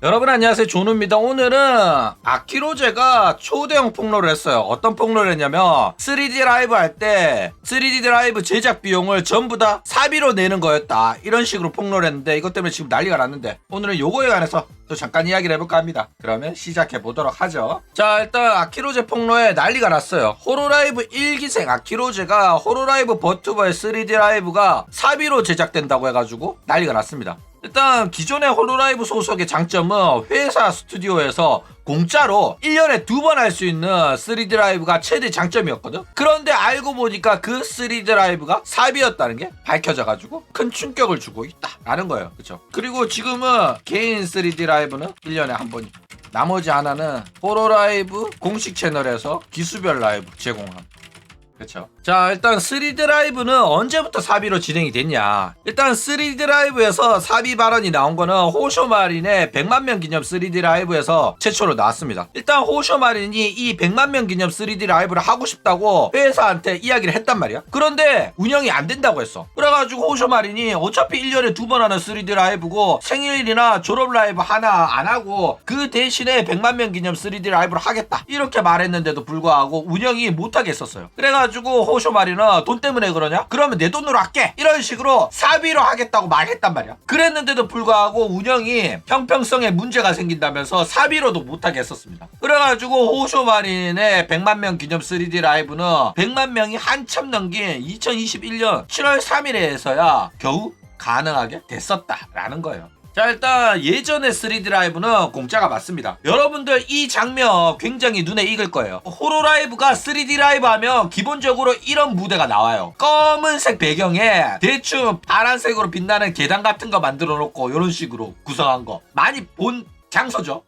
여러분 안녕하세요, 조누입니다. 오늘은 아키로제가 초대형 폭로를 했어요. 어떤 폭로를 했냐면 3D 라이브 할 때 3D 라이브 제작 비용을 전부 다 사비로 내는 거였다, 이런 식으로 폭로를 했는데 이것 때문에 지금 난리가 났는데 오늘은 요거에 관해서 또 잠깐 이야기를 해볼까 합니다. 그러면 시작해 보도록 하죠. 자, 일단 아키로제 폭로에 난리가 났어요. 호로라이브 1기생 아키로제가 호로라이브 버튜버의 3D 라이브가 사비로 제작된다고 해가지고 난리가 났습니다. 일단 기존의 홀로라이브 소속의 장점은 회사 스튜디오에서 공짜로 1년에 2번 할 수 있는 3D 라이브가 최대 장점이었거든. 그런데 알고 보니까 그 3D 라이브가 사비였다는 게 밝혀져가지고 큰 충격을 주고 있다라는 거예요. 그쵸? 그리고 지금은 개인 3D 라이브는 1년에 한 번이, 나머지 하나는 호로라이브 공식 채널에서 기수별 라이브 제공함. 그렇죠. 자, 일단 3D 라이브는 언제부터 사비로 진행이 됐냐. 일단 3D 라이브에서 사비 발언이 나온 거는 호쇼마린의 100만 명 기념 3D 라이브에서 최초로 나왔습니다. 일단 호쇼마린이 이 100만 명 기념 3D 라이브를 하고 싶다고 회사한테 이야기를 했단 말이야. 그런데 운영이 안 된다고 했어. 그래가지고 호쇼마린이 어차피 1년에 2번 하는 3D 라이브고 생일이나 졸업 라이브 하나 안 하고 그 대신에 100만 명 기념 3D 라이브를 하겠다, 이렇게 말했는데도 불구하고 운영이 못하게 했었어요. 그래가지고 호쇼마리는 돈 때문에 그러냐? 그러면 내 돈으로 할게, 이런 식으로 사비로 하겠다고 말했단 말이야. 그랬는데도 불구하고 운영이 형평성에 문제가 생긴다면서 사비로도 못하게 했었습니다. 그래가지고 호쇼마린의 100만 명 기념 3D 라이브는 100만 명이 한참 넘긴 2021년 7월 3일에서야 겨우 가능하게 됐었다라는 거예요. 자, 일단 예전의 3D 라이브는 공짜가 맞습니다. 여러분들 이 장면 굉장히 눈에 익을 거예요. 호로라이브가 3D 라이브 하면 기본적으로 이런 무대가 나와요. 검은색 배경에 대충 파란색으로 빛나는 계단 같은 거 만들어 놓고 이런 식으로 구성한 거 많이 본 장소죠.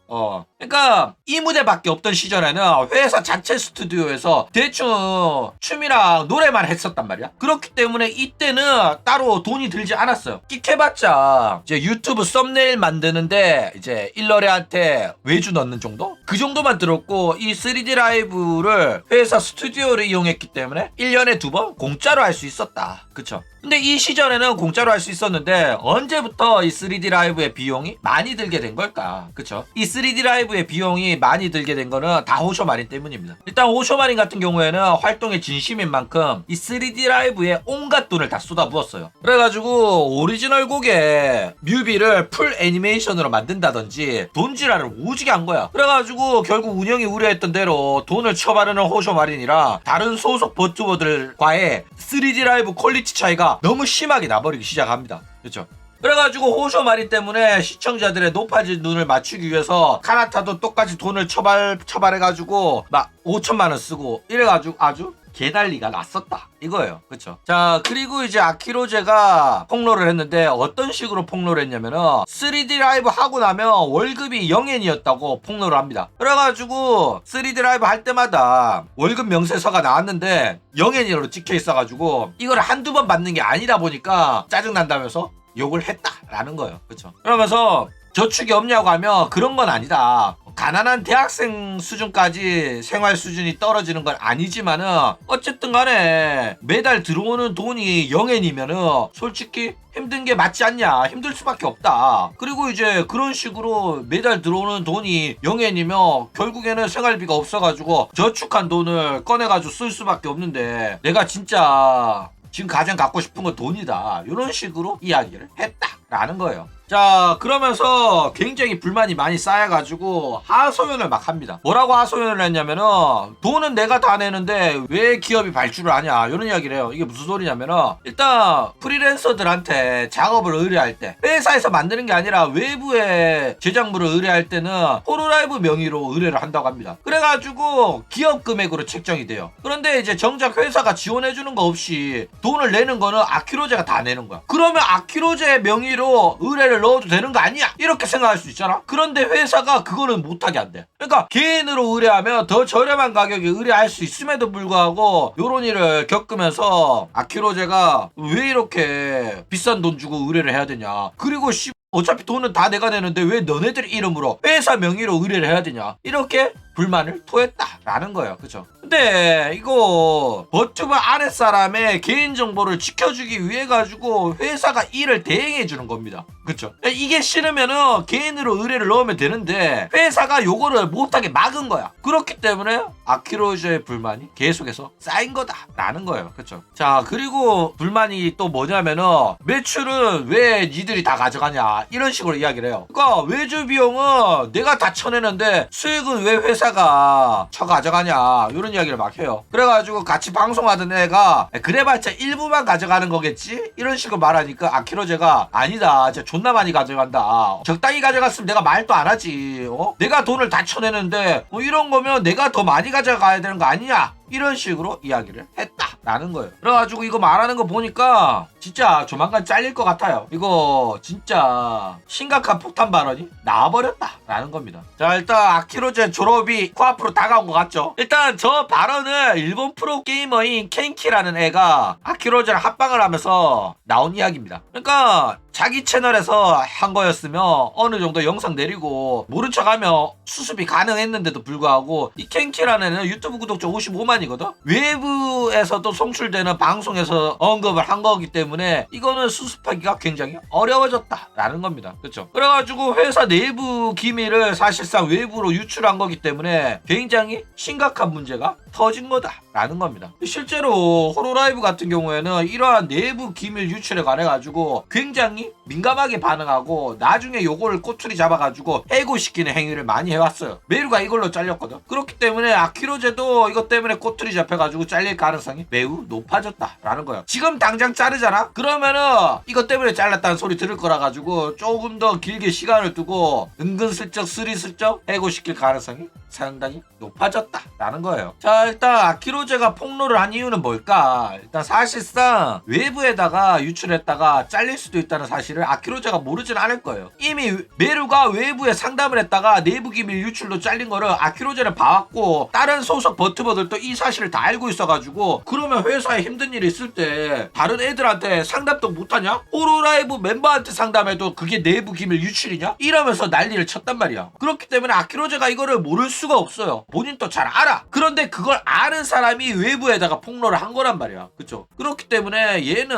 그러니까 이 무대밖에 없던 시절에는 회사 자체 스튜디오에서 대충 춤이랑 노래만 했었단 말이야. 그렇기 때문에 이때는 따로 돈이 들지 않았어요. 끽해봤자 이제 유튜브 썸네일 만드는데 이제 일러리한테 외주 넣는 정도? 그 정도만 들었고, 이 3D 라이브를 회사 스튜디오를 이용했기 때문에 1년에 2번 공짜로 할 수 있었다. 그쵸? 근데 이 시절에는 공짜로 할 수 있었는데 언제부터 이 3D 라이브의 비용이 많이 들게 된 걸까? 그쵸? 이 3D 라이브의 비용이 많이 들게 된 거는 다 호쇼마린 때문입니다. 일단 호쇼마린 같은 경우에는 활동의 진심인 만큼 이 3D 라이브에 온갖 돈을 다 쏟아부었어요. 그래가지고 오리지널 곡의 뮤비를 풀 애니메이션으로 만든다든지 돈지랄을 오지게 한 거야. 그래가지고 결국 운영이 우려했던 대로 돈을 쳐바르는 호쇼마린이랑 다른 소속 버튜버들과의 3D 라이브 퀄리티 차이가 너무 심하게 나버리기 시작합니다. 그렇죠? 그래가지고 호쇼마린 때문에 시청자들의 높아진 눈을 맞추기 위해서 카나타도 똑같이 돈을 처발해가지고 막 5천만 원 쓰고 이래가지고 아주 개난리가 났었다, 이거예요. 그쵸? 자, 그리고 이제 아키로제가 폭로를 했는데 어떤 식으로 폭로를 했냐면은 3D 라이브 하고 나면 월급이 0엔이었다고 폭로를 합니다. 그래가지고 3D 라이브 할 때마다 월급 명세서가 나왔는데 0엔으로 찍혀 있어가지고 이걸 한두 번 받는 게 아니다 보니까 짜증난다면서 욕을 했다라는 거예요. 그쵸? 그러면서 저축이 없냐고 하면 그런 건 아니다. 가난한 대학생 수준까지 생활 수준이 떨어지는 건 아니지만은 어쨌든 간에 매달 들어오는 돈이 0엔이면은 솔직히 힘든 게 맞지 않냐, 힘들 수밖에 없다. 그리고 이제 그런 식으로 매달 들어오는 돈이 0엔이면 결국에는 생활비가 없어가지고 저축한 돈을 꺼내가지고 쓸 수밖에 없는데 내가 진짜 지금 가장 갖고 싶은 건 돈이다, 이런 식으로 이야기를 했다라는 거예요. 자, 그러면서 굉장히 불만이 많이 쌓여가지고 하소연을 막 합니다. 뭐라고 하소연을 했냐면은 돈은 내가 다 내는데 왜 기업이 발주를 하냐, 이런 이야기를 해요. 이게 무슨 소리냐면은 일단 프리랜서들한테 작업을 의뢰할 때 회사에서 만드는 게 아니라 외부에 제작물을 의뢰할 때는 호로라이브 명의로 의뢰를 한다고 합니다. 그래가지고 기업 금액으로 책정이 돼요. 그런데 이제 정작 회사가 지원해주는 거 없이 돈을 내는 거는 아키로제가 다 내는 거야. 그러면 아키로제 명의로 의뢰를 넣어도 되는 거 아니야? 이렇게 생각할 수 있잖아. 그런데 회사가 그거는 못하게 한대. 그러니까 개인으로 의뢰하면 더 저렴한 가격에 의뢰할 수 있음에도 불구하고 요런 일을 겪으면서 아키로제가 왜 이렇게 비싼 돈 주고 의뢰를 해야 되냐, 그리고 어차피 돈은 다 내가 내는데 왜 너네들 이름으로 회사 명의로 의뢰를 해야 되냐, 이렇게 불만을 토했다라는 거예요. 그쵸? 근데 이거 버튜버 아랫사람의 개인정보를 지켜주기 위해 가지고 회사가 이를 대행해 주는 겁니다. 그쵸? 이게 싫으면은 개인으로 의뢰를 넣으면 되는데 회사가 요거를 못하게 막은 거야. 그렇기 때문에 아키로즈의 불만이 계속해서 쌓인 거다라는 거예요. 그쵸? 자, 그리고 불만이 또 뭐냐면은 매출은 왜 니들이 다 가져가냐, 이런 식으로 이야기를 해요. 그러니까 외주 비용은 내가 다 쳐내는데 수익은 왜 회사가 가져가냐, 이런 이야기를 막 해요. 그래가지고 같이 방송하던 애가 그래봤자 일부만 가져가는 거겠지, 이런 식으로 말하니까 아키로제가 아니다, 진짜 존나 많이 가져간다, 적당히 가져갔으면 내가 말도 안 하지, 내가 돈을 다 쳐내는데 뭐 이런 거면 내가 더 많이 가져가야 되는 거 아니냐, 이런 식으로 이야기를 했다라는 거예요. 그래가지고 이거 말하는 거 보니까 진짜 조만간 잘릴 것 같아요. 이거 진짜 심각한 폭탄 발언이 나와버렸다라는 겁니다. 자, 일단 아키로제 졸업이 코앞으로 다가온 것 같죠. 일단 저 발언을 일본 프로게이머인 켄키라는 애가 아키로제랑 합방을 하면서 나온 이야기입니다. 그러니까 자기 채널에서 한 거였으면 어느 정도 영상 내리고 모른 척하면 수습이 가능했는데도 불구하고 이 켄키라는 애는 유튜브 구독자 55만이거든. 외부에서도 송출되는 방송에서 언급을 한 거기 때문에 이거는 수습하기가 굉장히 어려워졌다라는 겁니다. 그렇죠? 그래가지고 회사 내부 기밀을 사실상 외부로 유출한 거기 때문에 굉장히 심각한 문제가 터진 거다라는 겁니다. 실제로 호로라이브 같은 경우에는 이러한 내부 기밀 유출에 관해 가지고 굉장히 민감하게 반응하고 나중에 요거를 꼬투리 잡아가지고 해고시키는 행위를 많이 해왔어요. 메루가 이걸로 잘렸거든. 그렇기 때문에 아키로제도 이것 때문에 꼬투리 잡혀가지고 잘릴 가능성이 매우 높아졌다라는 거예요. 지금 당장 자르잖아? 그러면은 이것 때문에 잘랐다는 소리 들을 거라 가지고 조금 더 길게 시간을 두고 은근슬쩍 스리슬쩍 해고시킬 가능성이 상당히 높아졌다라는 거예요. 자, 일단 아키로제가 폭로를 한 이유는 뭘까? 일단 사실상 외부에다가 유출했다가 잘릴 수도 있다는 사실을 아키로제가 모르진 않을 거예요. 이미 메루가 외부에 상담을 했다가 내부 기밀 유출로 잘린 거를 아키로제는 봐왔고 다른 소속 버튜버들도 이 사실을 다 알고 있어가지고 그러면 회사에 힘든 일이 있을 때 다른 애들한테 상담도 못하냐? 호로라이브 멤버한테 상담해도 그게 내부 기밀 유출이냐? 이러면서 난리를 쳤단 말이야. 그렇기 때문에 아키로제가 이거를 모를 수가 없어요. 본인도 잘 알아. 그런데 그걸 아는 사람이 외부에다가 폭로를 한 거란 말이야. 그쵸? 그렇기 때문에 얘는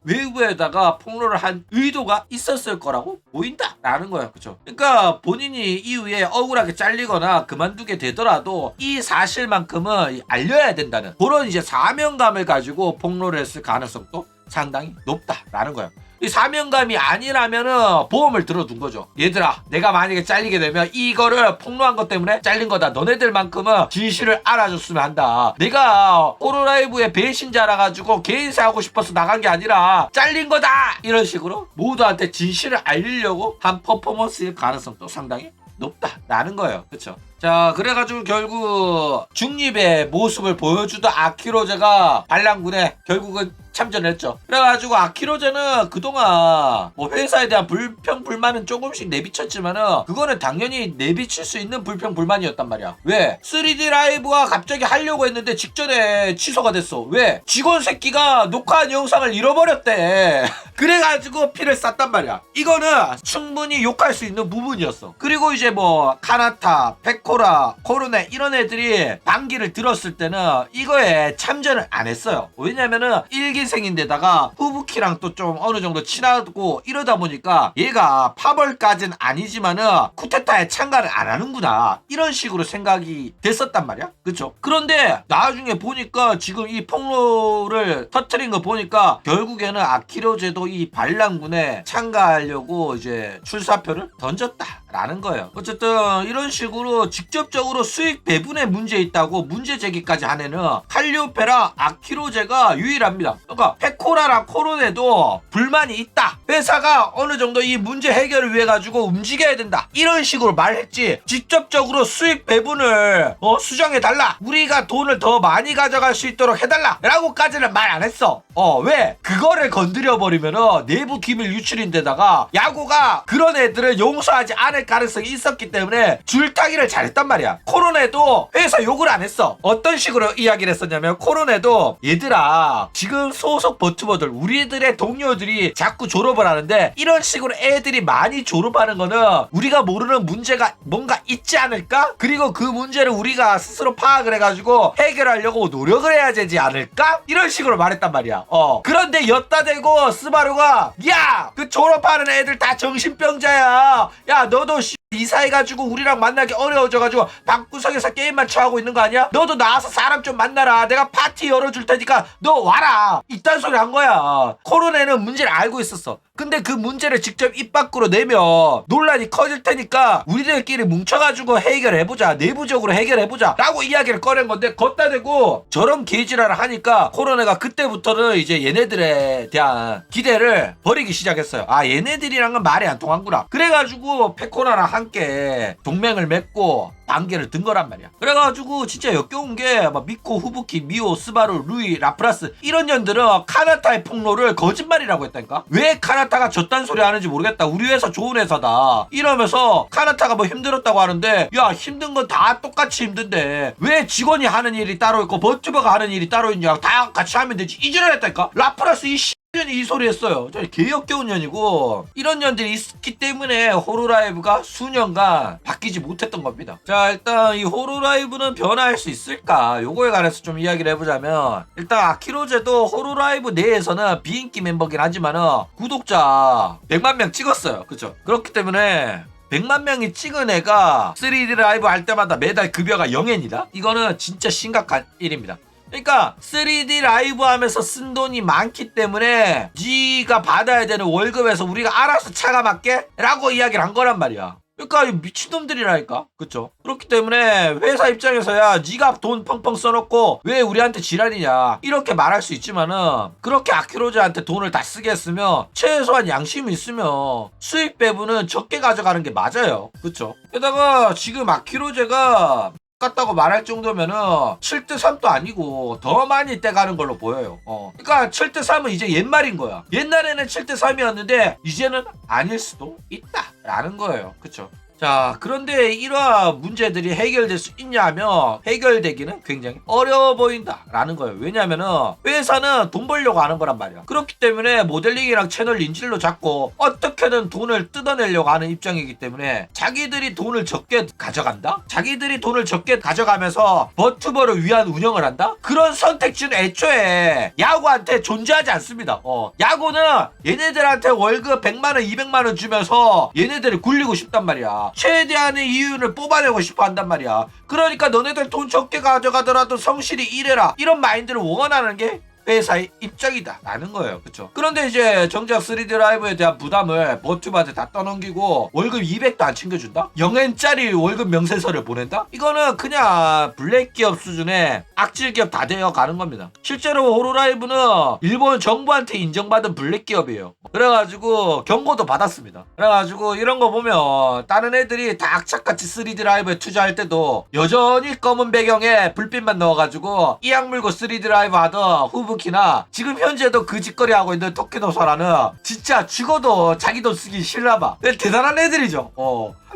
외부에다가 폭로를 한 의도가 있었을 거라고 보인다라는 거야. 그쵸? 그러니까 본인이 이후에 억울하게 잘리거나 그만두게 되더라도 이 사실만큼은 알려야 된다는 그런 이제 사명감을 가지고 폭로를 했을 가능성도 상당히 높다라는 거야. 이 사명감이 아니라면은 보험을 들어둔 거죠. 얘들아, 내가 만약에 잘리게 되면 이거를 폭로한 것 때문에 잘린 거다. 너네들만큼은 진실을 알아줬으면 한다. 내가 호로라이브의 배신자라 가지고 개인사 하고 싶어서 나간 게 아니라 잘린 거다. 이런 식으로 모두한테 진실을 알리려고 한 퍼포먼스일 가능성도 상당히 높다라는 거예요. 그쵸? 자, 그래가지고 결국 중립의 모습을 보여주던 아키로제가 반란군에 결국은 참전했죠. 그래가지고 아키로제는 그동안 뭐 회사에 대한 불평 불만은 조금씩 내비쳤지만은 그거는 당연히 내비칠 수 있는 불평 불만이었단 말이야. 왜? 3D 라이브가 갑자기 하려고 했는데 직전에 취소가 됐어. 왜? 직원 새끼가 녹화한 영상을 잃어버렸대. 그래가지고 피를 쌌단 말이야. 이거는 충분히 욕할 수 있는 부분이었어. 그리고 이제 뭐 카나타, 페코라, 코르네 이런 애들이 반기를 들었을 때는 이거에 참전을 안 했어요. 왜냐면은 일기생인데다가 후부키랑 또 좀 어느 정도 친하고 이러다 보니까 얘가 파벌까지는 아니지만은 쿠데타에 참가를 안 하는구나 이런 식으로 생각이 됐었단 말이야. 그쵸? 그런데 나중에 보니까 지금 이 폭로를 터트린 거 보니까 결국에는 아키로제도 이 반란군에 참가하려고 이제 출사표를 던졌다라는 거예요. 어쨌든 이런 식으로 직접적으로 수익 배분에 문제 있다고 문제 제기까지 한 애는 칼리오페라 아키로제가 유일합니다. 그러니까 페코라랑 코로네도 불만이 있다. 회사가 어느 정도 이 문제 해결을 위해 가지고 움직여야 된다. 이런 식으로 말했지. 직접적으로 수익 배분을 수정해달라. 우리가 돈을 더 많이 가져갈 수 있도록 해달라. 라고까지는 말 안 했어. 왜? 그거를 건드려버리면은 내부 기밀 유출인데다가 야구가 그런 애들을 용서하지 않을 가능성이 있었기 때문에 줄타기를 잘 잘했단 말이야. 코로네도 회사 욕을 안 했어. 어떤 식으로 이야기를 했었냐면 코로네도 얘들아 지금 소속 버튜버들 우리들의 동료들이 자꾸 졸업을 하는데 이런 식으로 애들이 많이 졸업하는 거는 우리가 모르는 문제가 뭔가 있지 않을까? 그리고 그 문제를 우리가 스스로 파악을 해가지고 해결하려고 노력을 해야 되지 않을까? 이런 식으로 말했단 말이야. 그런데 엿다 대고 스바루가 야! 그 졸업하는 애들 다 정신병자야. 야 너도 이사해가지고 우리랑 만나기 어려워져가지고 방구석에서 게임만 쳐하고 있는 거 아니야? 너도 나와서 사람 좀 만나라. 내가 파티 열어줄 테니까 너 와라. 이딴 소리 한 거야. 코로나는 문제를 알고 있었어. 근데 그 문제를 직접 입 밖으로 내면 논란이 커질 테니까 우리들끼리 뭉쳐가지고 해결해보자. 내부적으로 해결해보자 라고 이야기를 꺼낸 건데 걷다 대고 저런 개지랄을 하니까 코로나가 그때부터는 이제 얘네들에 대한 기대를 버리기 시작했어요. 아 얘네들이랑은 말이 안 통한구나. 그래가지고 페코나랑 함께 동맹을 맺고 관계를 든 거란 말이야. 그래가지고 진짜 역겨운 게 막 미코, 후부키, 미오, 스바루, 루이, 라프라스 이런 년들은 카나타의 폭로를 거짓말이라고 했다니까. 왜 카나타가 저딴 소리 하는지 모르겠다. 우리 회사 좋은 회사다 이러면서 카나타가 뭐 힘들었다고 하는데 야 힘든 건 다 똑같이 힘든데 왜 직원이 하는 일이 따로 있고 버튜버가 하는 일이 따로 있냐. 다 같이 하면 되지. 이 지랄 했다니까. 라프라스 년이 이 소리 했어요. 개역겨운 년이고 이런 년들이 있기 때문에 호로라이브가 수년간 바뀌지 못했던 겁니다. 자 일단 이 호로라이브는 변화할 수 있을까 요거에 관해서 좀 이야기를 해보자면 일단 아키로제도 호로라이브 내에서는 비인기 멤버긴 하지만은 구독자 100만 명 찍었어요. 그쵸? 그렇기 때문에 100만 명이 찍은 애가 3D 라이브 할 때마다 매달 급여가 0엔이다? 이거는 진짜 심각한 일입니다. 그러니까 3D 라이브 하면서 쓴 돈이 많기 때문에 지가 받아야 되는 월급에서 우리가 알아서 차감할게? 라고 이야기를 한 거란 말이야. 그러니까 미친놈들이라니까. 그쵸? 그렇기 때문에 회사 입장에서야 니가 돈 펑펑 써놓고 왜 우리한테 지랄이냐 이렇게 말할 수 있지만은 그렇게 아키로즈한테 돈을 다 쓰게 했으면 최소한 양심이 있으면 수익 배분은 적게 가져가는 게 맞아요. 그쵸? 게다가 지금 아키로제가 같다고 말할 정도면은 7대3도 아니고 더 많이 떼가는 걸로 보여요. 그러니까 7대3은 이제 옛말인 거야. 옛날에는 7대3이었는데 이제는 아닐 수도 있다 라는 거예요. 그쵸? 자 그런데 이러한 문제들이 해결될 수 있냐면 해결되기는 굉장히 어려워 보인다 라는 거예요. 왜냐면은 회사는 돈 벌려고 하는 거란 말이야. 그렇기 때문에 모델링이랑 채널 인질로 잡고 어떻게든 돈을 뜯어내려고 하는 입장이기 때문에 자기들이 돈을 적게 가져간다? 자기들이 돈을 적게 가져가면서 버튜버를 위한 운영을 한다? 그런 선택지는 애초에 야구한테 존재하지 않습니다. 야구는 얘네들한테 월급 100만원 200만원 주면서 얘네들을 굴리고 싶단 말이야. 최대한의 이윤을 뽑아내고 싶어 한단 말이야. 그러니까 너네들 돈 적게 가져가더라도 성실히 일해라 이런 마인드를 원하는 게 회사의 입장이다 라는 거예요. 그쵸? 그런데 이제 정작 3D 라이브에 대한 부담을 버튜버한테 다 떠넘기고 월급 200도 안 챙겨준다? 0엔짜리 월급 명세서를 보낸다? 이거는 그냥 블랙 기업 수준의 악질 기업 다 되어 가는 겁니다. 실제로 호로라이브는 일본 정부한테 인정받은 블랙 기업이에요. 그래가지고 경고도 받았습니다. 그래가지고 이런 거 보면 다른 애들이 다 악착같이 3D 라이브에 투자할 때도 여전히 검은 배경에 불빛만 넣어가지고 이 악물고 3D 라이브 하던 후부키나 지금 현재도 그 짓거리 하고 있는 토키노소라는 진짜 죽어도 자기 돈 쓰기 싫나봐. 대단한 애들이죠.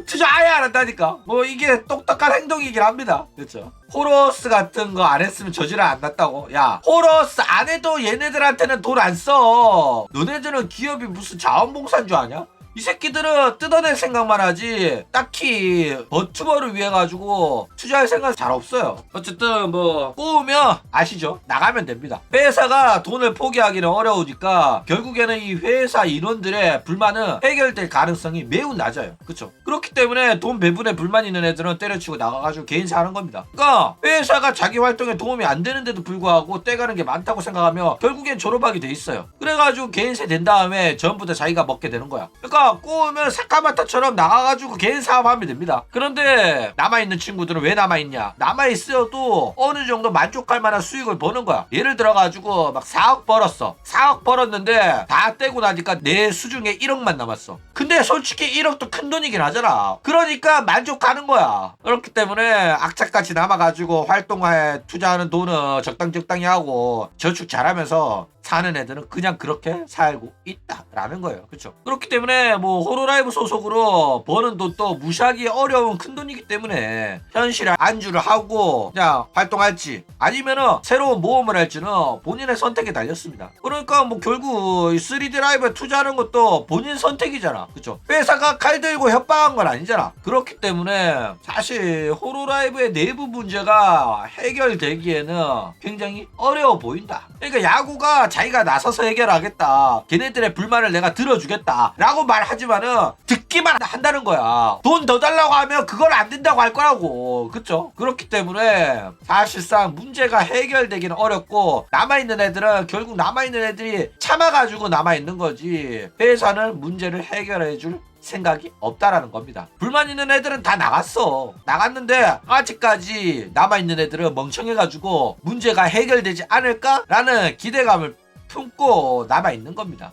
투자 아예 안 한다니까. 뭐 이게 똑똑한 행동이긴 합니다. 그렇죠? 호러스 같은 거 안 했으면 저지랄 안 났다고? 야 호러스 안 해도 얘네들한테는 돈 안 써. 너네들은 기업이 무슨 자원봉사인 줄 아냐? 이 새끼들은 뜯어낼 생각만 하지 딱히 버튜버를 위해 가지고 투자할 생각 잘 없어요. 어쨌든 뭐 꼬우면 아시죠? 나가면 됩니다. 회사가 돈을 포기하기는 어려우니까 결국에는 이 회사 인원들의 불만은 해결될 가능성이 매우 낮아요. 그쵸? 그렇기 때문에 돈 배분에 불만 있는 애들은 때려치고 나가가지고 개인사 하는 겁니다. 그러니까 회사가 자기 활동에 도움이 안 되는데도 불구하고 떼가는 게 많다고 생각하면 결국엔 졸업하게 돼 있어요. 그래가지고 개인세 된 다음에 전부 다 자기가 먹게 되는 거야. 그러니까 꼬우면 사카마타처럼 나가가지고 개인 사업하면 됩니다. 그런데 남아있는 친구들은 왜 남아있냐? 남아있어도 어느 정도 만족할 만한 수익을 버는 거야. 예를 들어가지고 막 4억 벌었어. 4억 벌었는데 다 떼고 나니까 내 수중에 1억만 남았어. 근데 솔직히 1억도 큰 돈이긴 하잖아. 그러니까 만족하는 거야. 그렇기 때문에 악착같이 남아가지고 활동에 투자하는 돈은 적당히 하고 저축 잘하면서 사는 애들은 그냥 그렇게 살고 있다라는 거예요. 그렇죠? 그렇기 때문에 뭐 호로라이브 소속으로 버는 돈도 무시하기 어려운 큰 돈이기 때문에 현실에 안주를 하고 그냥 활동할지 아니면은 새로운 모험을 할지는 본인의 선택에 달렸습니다. 그러니까 뭐 결국 3D 라이브에 투자하는 것도 본인 선택이잖아. 그쵸? 회사가 칼 들고 협박한 건 아니잖아. 그렇기 때문에 사실 호로라이브의 내부 문제가 해결되기에는 굉장히 어려워 보인다. 그러니까 야구가 자기가 나서서 해결하겠다. 걔네들의 불만을 내가 들어주겠다. 라고 말하지만은 듣기만 한다는 거야. 돈 더 달라고 하면 그걸 안 된다고 할 거라고. 그쵸? 그렇기 때문에 사실상 문제가 해결되기는 어렵고 남아있는 애들은 결국 남아있는 애들이 참아가지고 남아있는 거지 회사는 문제를 해결해줄 생각이 없다라는 겁니다. 불만 있는 애들은 다 나갔어. 나갔는데 아직까지 남아있는 애들은 멍청해가지고 문제가 해결되지 않을까라는 기대감을 품고 남아있는 겁니다.